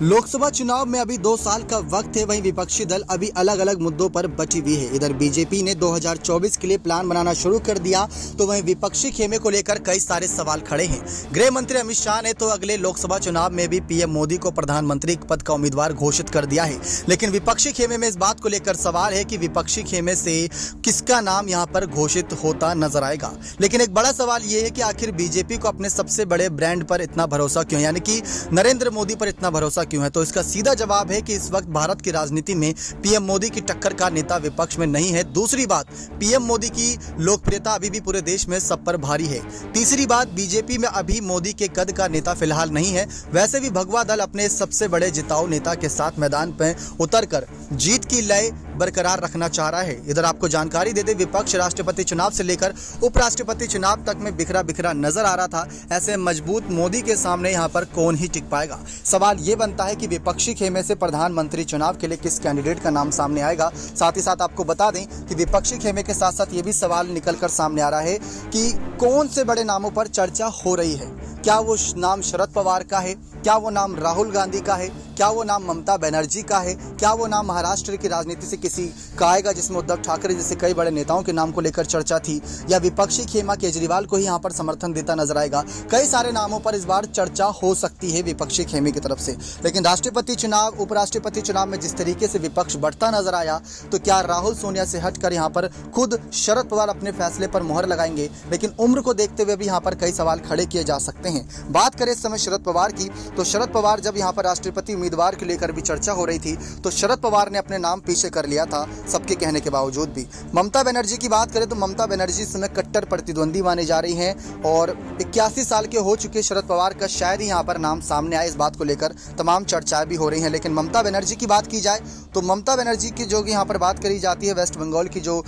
लोकसभा चुनाव में अभी 2 साल का वक्त है। वहीं विपक्षी दल अभी अलग अलग मुद्दों पर बटी हुई है। इधर बीजेपी ने 2024 के लिए प्लान बनाना शुरू कर दिया, तो वहीं विपक्षी खेमे को लेकर कई सारे सवाल खड़े हैं। गृह मंत्री अमित शाह ने तो अगले लोकसभा चुनाव में भी पीएम मोदी को प्रधानमंत्री पद का उम्मीदवार घोषित कर दिया है। लेकिन विपक्षी खेमे में इस बात को लेकर सवाल है कि विपक्षी खेमे से किसका नाम यहाँ पर घोषित होता नजर आएगा। लेकिन एक बड़ा सवाल ये है कि आखिर बीजेपी को अपने सबसे बड़े ब्रांड पर इतना भरोसा क्यों, यानी कि नरेंद्र मोदी पर इतना भरोसा क्यों है। तो इसका सीधा जवाब है कि इस वक्त भारत की राजनीति में पीएम मोदी की टक्कर का नेता विपक्ष में नहीं है। दूसरी बात, पीएम मोदी की लोकप्रियता अभी भी पूरे देश में सब पर भारी है। तीसरी बात, बीजेपी में अभी मोदी के कद का नेता फिलहाल नहीं है। वैसे भी भगवा दल अपने सबसे बड़े जिताऊ नेता के साथ मैदान पर उतरकर जीत की लय बरकरार रखना चाह रहा है। इधर आपको जानकारी दे दे, विपक्ष राष्ट्रपति चुनाव से लेकर उपराष्ट्रपति चुनाव तक में बिखरा बिखरा नजर आ रहा था। ऐसे मजबूत मोदी के सामने यहाँ पर कौन ही टिक पाएगा। सवाल ये बनता है कि विपक्षी खेमे से प्रधानमंत्री चुनाव के लिए किस कैंडिडेट का नाम सामने आएगा। साथ ही साथ आपको बता दें कि विपक्षी खेमे के साथ साथ ये भी सवाल निकलकर सामने आ रहा है कि कौन से बड़े नामों पर चर्चा हो रही है। क्या वो नाम शरद पवार का है, क्या वो नाम राहुल गांधी का है, क्या वो नाम ममता बनर्जी का है, क्या वो नाम महाराष्ट्र की राजनीति से किसी का आएगा जिसमें उद्धव ठाकरे जैसे कई बड़े नेताओं के नाम को लेकर चर्चा थी, या विपक्षी खेमा केजरीवाल को ही यहाँ पर समर्थन देता नजर आएगा। कई सारे नामों पर इस बार चर्चा हो सकती है विपक्षी खेमे की तरफ से। लेकिन राष्ट्रपति चुनाव, उपराष्ट्रपति चुनाव में जिस तरीके से विपक्ष बढ़ता नजर आया, तो क्या राहुल सोनिया से हटकर यहाँ पर खुद शरद पवार अपने फैसले पर मोहर लगाएंगे। लेकिन उम्र को देखते हुए भी यहाँ पर कई सवाल खड़े किए जा सकते हैं। बात करें इस समय शरद पवार की, तो शरद पवार जब यहाँ पर राष्ट्रपति उम्मीदवार को लेकर भी चर्चा हो रही थी, तो शरद पवार ने अपने नाम पीछे कर लिया था सबके कहने के बावजूद भी। ममता बनर्जी की बात करें तो ममता बनर्जी इस समय कट्टर प्रतिद्वंदी मानी जा रही हैं और 81 साल के हो चुके शरद पवार का शायद ही यहाँ पर नाम सामने आए। इस बात को लेकर तमाम चर्चाएं भी हो रही हैं। लेकिन ममता बनर्जी की बात की जाए तो ममता बनर्जी की जो यहाँ पर बात करी जाती है, वेस्ट बंगाल की जो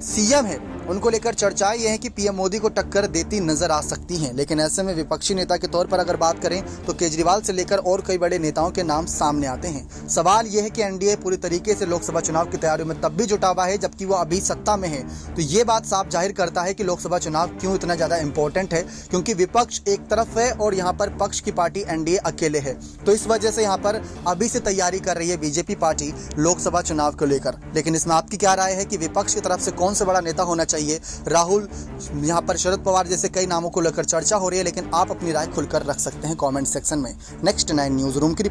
सीएम है, उनको लेकर चर्चाएं ये है कि पीएम मोदी को टक्कर देती नजर आ सकती हैं। लेकिन ऐसे में विपक्षी नेता के तौर पर अगर बात करें तो केजरीवाल से लेकर और कई बड़े नेताओं के नाम सामने आते हैं। सवाल यह है कि एनडीए पूरी तरीके से लोकसभा चुनाव की तैयारियों में तब भी जुटा हुआ है जबकि वो अभी सत्ता में है। तो ये बात साफ जाहिर करता है कि लोकसभा चुनाव क्यों इतना ज्यादा इंपॉर्टेंट है, क्योंकि विपक्ष एक तरफ है और यहाँ पर पक्ष की पार्टी एनडीए अकेले है। तो इस वजह से यहाँ पर अभी से तैयारी कर रही है बीजेपी पार्टी लोकसभा चुनाव को लेकर। लेकिन इसमें आपकी क्या राय है कि विपक्ष की तरफ से कौन सा बड़ा नेता होना चाहिए? राहुल, यहाँ पर शरद पवार जैसे कई नामों को लेकर चर्चा हो रही है। लेकिन आप अपनी राय खुलकर रख सकते हैं कमेंट सेक्शन में। नेक्स्ट 9 न्यूज़ रूम की